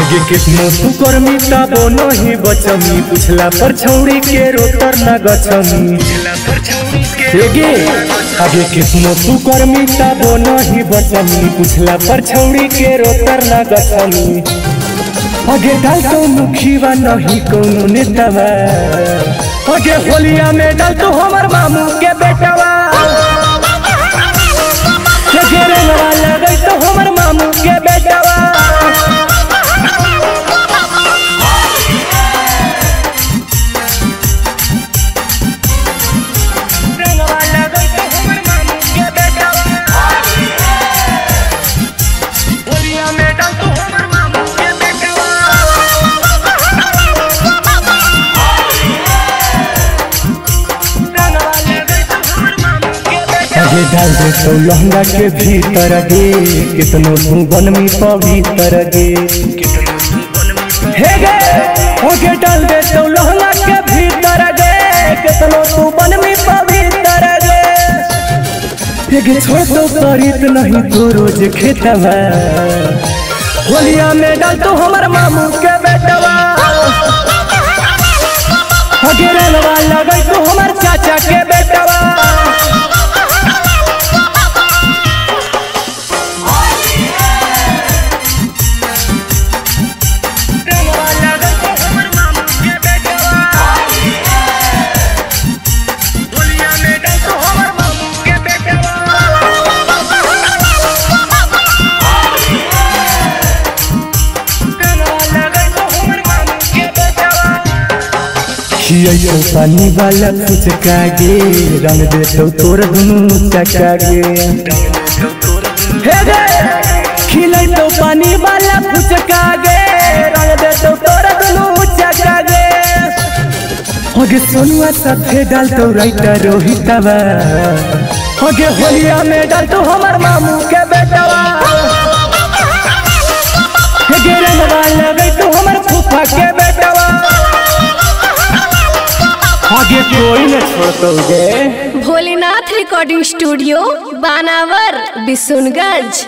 आगे कितनो तू कर्मी तबो नहीं बचमी पुछला पर छौड़ी के रोतर न गचमी आगे कितनो तू कर्मी तबो नहीं बचमी पुछला पर छौड़ी के रोतर न गचमी आगे डाल तो मुखीवा नहीं कोनो नेतावा आगे होलिया में डाल तो हमर मामू के बेटावा लगे तो हमर मामू के बेटावा आगे डाल दे तो लहंगा के भीतर गे कितनो तू बनमी पवित्र गे हे गे आगे डाल दे तो लहंगा के भीतर गे कितनो तू बनमी पवित्र गे हे गे छोड़ तो करित नहीं तो रोज खेतवा होलिया में डाल तो हमर मामू के बेटवा आगे रंगवा लगे तो हमर चाचा के बेटवा खियो पानी वाला फुचका गे रंग दे तो तोर दुनू चका गे हे गे खिलै तो पानी वाला फुचका गे रंग दे तो तोर दुनू चका गे होगे सोनुआ साथे डाल तो राइटर रोहितवा होगे होलिया में डाल तो हमर मामू के बेटवा हे गे रंगवा लगे तो हमर फूफा के बेटवा आगे कोई न छोड़तोगे। भोलेनाथ रिकॉर्डिंग स्टूडियो बानावर बिशुनगंज।